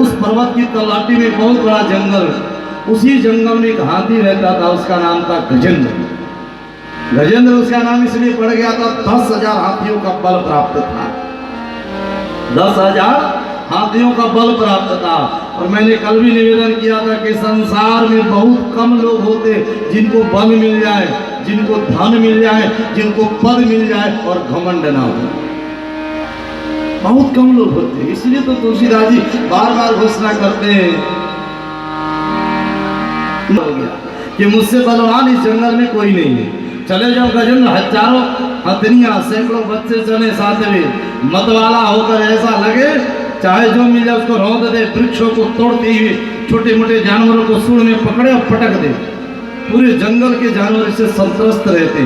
उस पर्वत की तलहटी में बहुत बड़ा जंगल, उसी जंगल में एक हाथी रहता था, उसका नाम था गजेंद्र। गजेंद्र उसका नाम इसलिए पड़ गया था, 10,000 हाथियों का बल प्राप्त था। 10,000 हाथियों का बल प्राप्त था। और मैंने कल भी निवेदन किया था कि संसार में बहुत कम लोग होते जिनको बल मिल जाए, जिनको धन मिल जाए, जिनको पद मिल जाए और घमंड ना हो। बहुत कम लोग होते, इसलिए तो तुलसीदास जी बार बार घोषणा करते हैं हो गया कि मुझसे बलवान इस जंगल में कोई नहीं है। चले जाओ गजेंद्र, हजारों हथनियां, सैकड़ों बच्चे चले साथ में, मतवाला होकर ऐसा लगे चाहे जो मिल जाए उसको रौंद दे, वृक्षों को तोड़ते हुए छोटे मोटे जानवरों को सूंड में पकड़े और पटक दे। पूरे जंगल के जानवर इससे संतुष्ट रहते।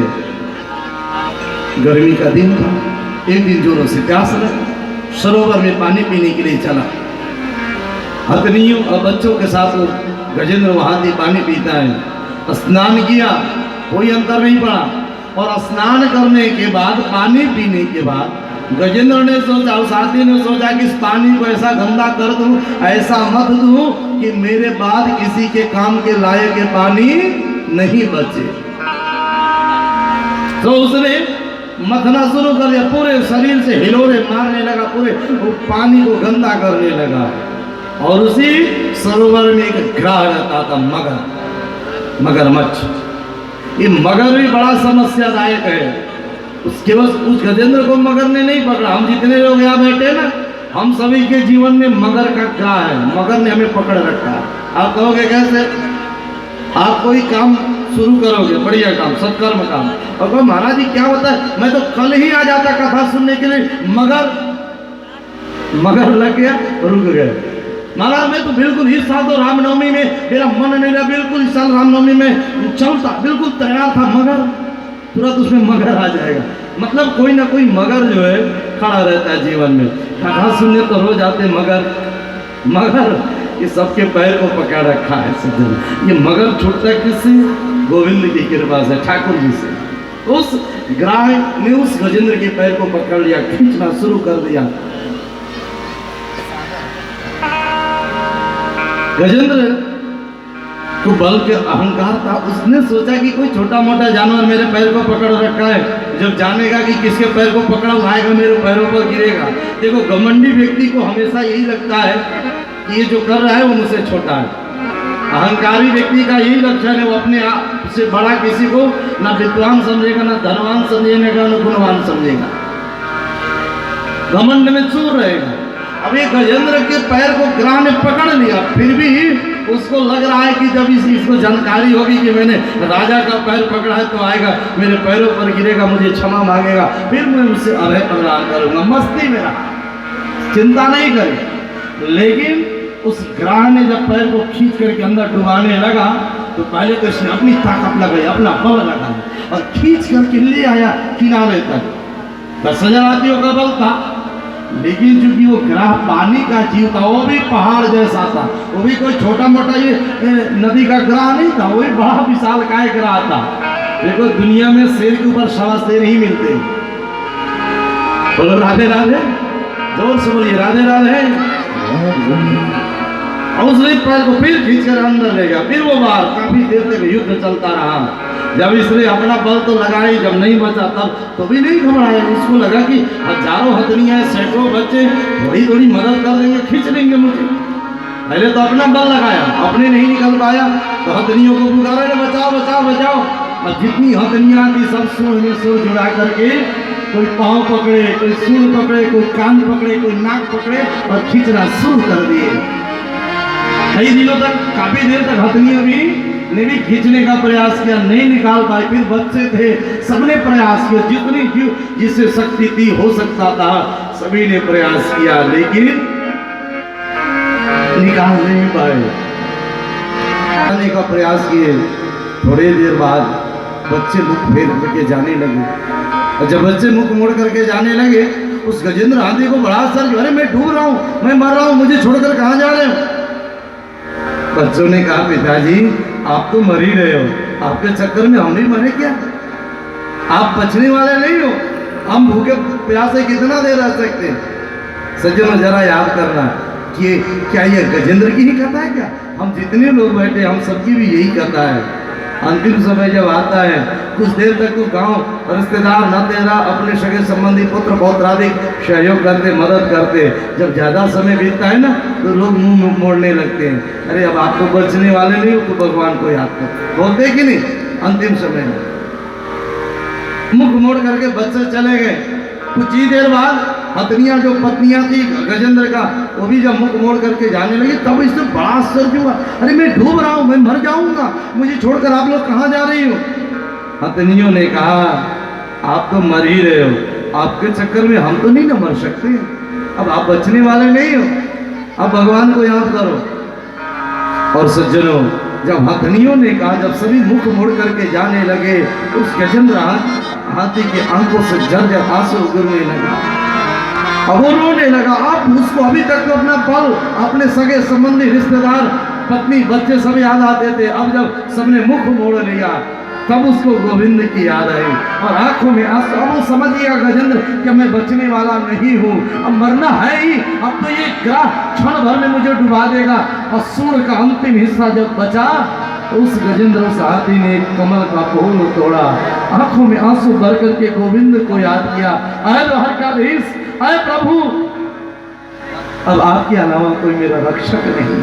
गर्मी का दिन था, एक दिन जोरों से प्यास लगी, सरोवर में पानी पीने के लिए चला। हथनियों और बच्चों के साथ गजेंद्र वहां से पानी पीता है। स्नान किया, कोई अंतर नहीं पड़ा। और स्नान करने के बाद, पानी पीने के बाद गजेंद्र ने सोचा, उस हाथी ने सोचा कि इस पानी को ऐसा गंदा कर दूं, ऐसा मत दूं कि मेरे बाद किसी के काम के लायक के पानी नहीं बचे। तो उसने मथना शुरू कर दिया, पूरे शरीर से हिलोरे मारने लगा, पूरे पानी को गंदा करने लगा। और उसी सरोवर में एक ग्राह रहता था, मगरमच्छ। ये मगर भी बड़ा समस्यादायक है। उसके बस उस गजेंद्र को मगर ने नहीं पकड़ा। हम जितने लोग यहाँ बैठे ना, हम सभी के जीवन में मगर का ग्राह है, मगर ने हमें पकड़ रखा है। आप कहोगे कैसे? आप कोई काम शुरू करोगे, बढ़िया काम, सत्कर्म काम, और कहो महाराज जी क्या होता है, मैं तो कल ही आ जाता कथा सुनने के लिए, मगर लग गया, रुक गए। महाराज मैं तो बिल्कुल इस साल तो रामनवमी में मेरा मन नहीं रहा, बिल्कुल इस साल रामनवमी में चलता, बिल्कुल तैयार था, मगर तुरंत उसमें मगर आ जाएगा। मतलब कोई ना कोई मगर जो है खड़ा रहता है जीवन में। कथा सुनने तो रोज आते, मगर ये सबके पैर को पकड़ रखा है सज्जन। ये मगर छूटता किससे? गोविंद की कृपा से, ठाकुर जी से। उस ग्राह ने उस गजेंद्र के पैर को पकड़ लिया, खींचना शुरू कर दिया। गजेंद्र को बल के अहंकार था, उसने सोचा कि कोई छोटा मोटा जानवर मेरे पैर को पकड़ रखा है, जब जानेगा कि किसके पैर को पकड़ा आएगा मेरे पैरों पर गिरेगा। देखो घमंडी व्यक्ति को हमेशा यही लगता है कि ये जो कर रहा है वो मुझसे छोटा है। अहंकारी व्यक्ति का यही लक्षण है, वो अपने आप से बड़ा किसी को ना विद्वान समझेगा, ना धनवान समझेगा, ना गुणवान समझेगा, घमंड में चूर रहेगा। अब ये गजेंद्र के पैर को ग्राह ने पकड़ लिया, फिर भी उसको लग रहा है कि जब इसको जानकारी होगी कि मैंने राजा का पैर पकड़ा है तो आएगा मेरे पैरों पर गिरेगा, मुझे क्षमा मांगेगा, फिर मैं उससे अभय प्रदान करूंगा। मस्ती में रहा, चिंता नहीं करी। लेकिन उस ग्राह ने जब पैर को खींच करके अंदर डुबाने लगा तो पहले तो इसने अपनी ताकत लगाई, अपना बल लगाया और खींच करके ले आया किनारे तक। 10,000 हाथियों का बल था, लेकिन चूंकि वो ग्राह पानी का जीव था, वो भी पहाड़ जैसा था, वो भी कोई छोटा मोटा ये नदी का ग्राह नहीं था, वो भी बड़ा विशालकाय ग्राह था। देखो दुनिया में शेर के ऊपर 1.25 शेर ही मिलते हैं। बोलो राधे राधे, जोर से बोलिए राधे राधे। और उसने पैर को फिर खींचकर अंदर ले गया, फिर वो बाहर। काफी देर तक युद्ध चलता रहा। जब इसने अपना बल तो लगाई, जब नहीं बचा तब तो भी नहीं घबराया। इसको लगा कि हजारों हथनियां, सैकड़ों बच्चे थोड़ी थोड़ी मदद कर देंगे, खींच लेंगे मुझे। पहले तो अपना बल लगाया, अपने नहीं निकल पाया तो हथनियों को पुकारा, बचाओ बचाओ बचाओ। और जितनी हथनियां थी सब सूंड में सूंड जुड़ा करके, कोई पाँव पकड़े, कोई सूंड पकड़े, कोई कान पकड़े, कोई नाक पकड़े और खींचना शुरू कर दिए। कई दिनों तक, काफी देर तक हथनियां ने भी खींचने का प्रयास किया, नहीं निकाल पाए। फिर बच्चे थे, सबने प्रयास किया, जितनी जिससे शक्ति थी हो सकता था सभी ने प्रयास किया, लेकिन निकाल नहीं पाए। निकालने का प्रयास किए, थोड़ी देर बाद बच्चे मुख फेर करके जाने लगे। और जब बच्चे मुख मोड़ करके जाने लगे, उस गजेंद्र हाथी को बड़ा असर, अरे मैं डूब रहा हूँ, मैं मर रहा हूँ, मुझे छोड़कर कहाँ जा रहे हो? बच्चों ने कहा पिताजी आप तो मर ही रहे हो, आपके चक्कर में हम नहीं मरे क्या? आप बचने वाले नहीं हो, हम भूखे प्यासे कितना देर रह सकते हैं? सज्जनों जरा याद करना, कि क्या ये गजेंद्र की ही कथा है क्या? हम जितने लोग बैठे हम सबकी भी यही कथा है। अंतिम समय जब आता है कुछ देर तक तो गांव रिश्तेदार न तेरा अपने सगे संबंधी पुत्र पौत्र आदि सहयोग करते, मदद करते। जब ज़्यादा समय बीतता है ना तो लोग मुंह मोड़ने लगते हैं, अरे अब आप तो बचने वाले नहीं हो तो भगवान को याद कर, बोलते कि नहीं? अंतिम समय में मुख मोड़ करके बच्चे चले गए। कुछ ही देर बाद हथनियाँ जो पत्नियाँ थी गजेंद्र का, वो भी जब मुख मोड़ करके जाने लगी तब इससे बड़ा आश्चर्य हुआ, अरे मैं डूब रहा हूँ, मैं मर जाऊंगा, मुझे छोड़कर आप लोग कहाँ जा रही हो? हथनियों ने कहा आप तो मर ही रहे हो, आपके चक्कर में हम तो नहीं ना मर सकते, अब आप बचने वाले नहीं हो, अब भगवान को याद करो। और सज्जनों, जब हथनियों ने कहा, जब सभी मुख मोड़ करके जाने लगे, उस गजेंद्र हाथी के आंखों से झरझर आंसू गिरने लगा। अब वो रोने लगा। आप उसको अभी तक तो अपना बल, अपने सगे संबंधी, रिश्तेदार, पत्नी, बच्चे सब याद आते थे। अब जब सबने मुख मोड़ लिया तब उसको गोविंद की याद आई और आंखों में आंसू। अब वो समझ गया गजेंद्र कि मैं बचने वाला नहीं हूँ, अब मरना है ही, अब तो ये ग्रह क्षण भर में मुझे डुबा देगा। और सूर्य का अंतिम हिस्सा जब बचा तो उस गजेंद्र, उस हाथी ने कमल का फूल तोड़ा, आंखों में आंसू भर करके गोविंद को याद किया, अरे द्वारकाधीश, अरे प्रभु, अब आपके अलावा कोई मेरा रक्षक नहीं।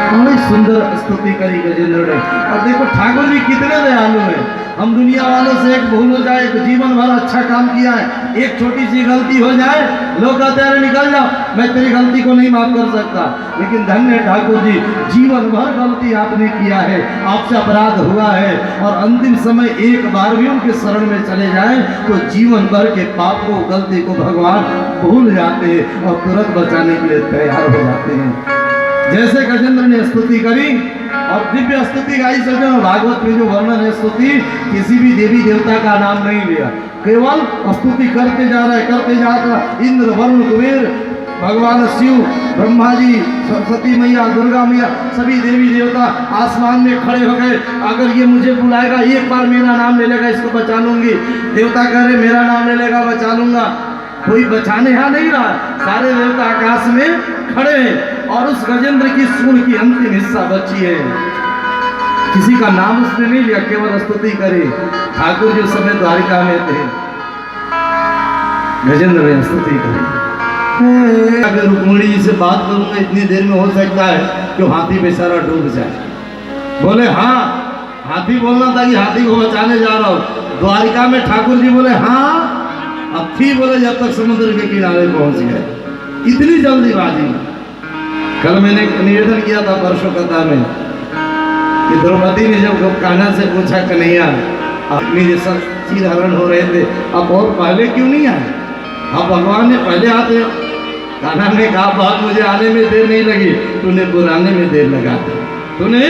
बड़ी सुंदर स्तुति करी गजेंद्र ने। और देखो ठाकुर जी कितने दयालु हैं। हम दुनिया वालों से एक भूल हो जाए, एक जीवन भर अच्छा काम किया है, एक छोटी सी गलती हो जाए, लोग कहते हैं निकल जाओ, मैं तेरी गलती को नहीं माफ कर सकता। लेकिन धन्य ठाकुर जी, जीवन भर गलती आपने किया है, आपसे अपराध हुआ है, और अंतिम समय एक बार भी उनके शरण में चले जाए तो जीवन भर के पाप को, गलती को भगवान भूल जाते हैं और तुरंत बचाने के लिए तैयार हो जाते हैं। जैसे गजेंद्र ने स्तुति करी और दिव्य स्तुति गाई सज्जनों, भागवत में जो वर्णन है स्तुति, किसी भी देवी देवता का नाम नहीं लिया, केवल स्तुति करते जा रहा है, करते जा रहा। इंद्र, वरुण, कुबेर, भगवान शिव, ब्रह्मा जी, सरस्वती मैया, दुर्गा मैया, सभी देवी देवता आसमान में खड़े हो गए। अगर ये मुझे बुलाएगा, एक बार मेरा नाम ले लेगा, इसको बचा लूंगी। देवता कह रहे मेरा नाम ले लेगा, बचा लूंगा। कोई बचाने यहाँ नहीं रहा, सारे देवता आकाश में खड़े हैं और उस गजेंद्र की सूंड की अंतिम हिस्सा बची है। किसी का नाम उसने नहीं लिया, केवल स्तुति करी। ठाकुर जो समय द्वारिका में थे, गजेंद्र ने स्तुति करी। अगर रुक्मिणी जी से बात करूंगा इतनी देर में, हो सकता है कि हाथी बेचारा डूब जाए। बोले हाँ, हाथी बोलना था कि हाथी को बचाने जा रहा हूं। द्वारिका में ठाकुर जी बोले हाँ, अब थी बोले जब तक समुद्र के किनारे पहुंच गए। इतनी जल्दीबाजी में। कल मैंने निवेदन किया था परसों कथा में कि द्रौपदी ने जब कान्हा से पूछा कन्हैया अपनी जैसा चीर हरण हो रहे थे, अब और पहले क्यों नहीं आए? अब भगवान ने पहले आते। कान्हा ने कहा बात मुझे आने में देर नहीं लगी, तूने बुलाने में देर लगा दी। तूने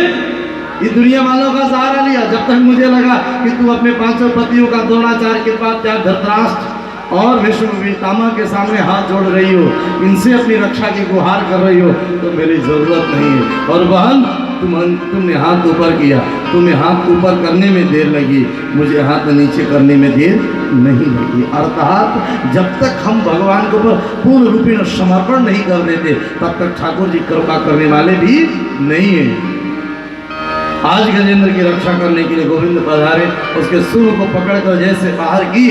इस दुनिया वालों का सहारा लिया, जब तक मुझे लगा कि तू अपने पांचों पतियों का द्रोणाचार्य के पास, चाहे धृतराष्ट्र और विष्णु पितामह के सामने हाथ जोड़ रही हो, इनसे अपनी रक्षा की गुहार कर रही हो, तो मेरी जरूरत नहीं है। और बहन तुमने हाथ ऊपर किया, तुम्हें हाथ ऊपर करने में देर लगी, मुझे हाथ नीचे करने में देर नहीं लगी। अर्थात जब तक हम भगवान के ऊपर पूर्ण रूपेण समर्पण नहीं कर देते तब तक ठाकुर जी कृपा करने वाले भी नहीं है। आज गजेंद्र की रक्षा करने के लिए गोविंद पधारे, उसके सूर को पकड़कर जैसे बाहर की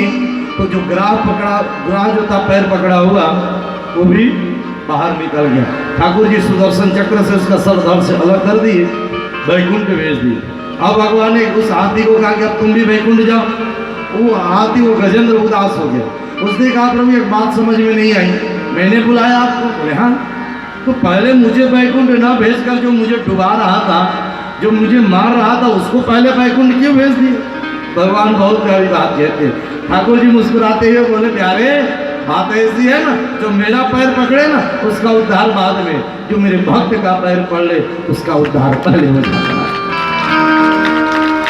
तो जो ग्राह जो था पैर पकड़ा हुआ वो भी बाहर निकल गया। ठाकुर जी सुदर्शन चक्र से उसका सर धड़ से अलग कर दिए, वैकुंठ भेज दिए। अब भगवान ने उस हाथी को कहा कि अब तुम भी वैकुंठ जाओ। वो हाथी, वो गजेंद्र उदास हो गया। उसने कहा प्रभु एक बात समझ में नहीं आई, मैंने बुलाया आपको। बोले हाँ, तो पहले मुझे वैकुंठ न भेजकर जो मुझे डुबा रहा था, जो मुझे मार रहा था, उसको पहले वैकुंठ क्यों भेज दिए? भगवान बहुत प्यारी बात कहते हैं। ठाकुर जी मुस्कुराते हुए बोले प्यारे, बात ऐसी है ना, जो मेरा पैर पकड़े ना उसका उद्धार बाद में, जो मेरे भक्त का पैर पकड़ ले उसका उद्धार पहले हो जाता है।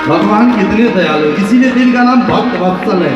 भगवान कितने दयालु, इसीलिए दिन का नाम भक्त वत्सल है।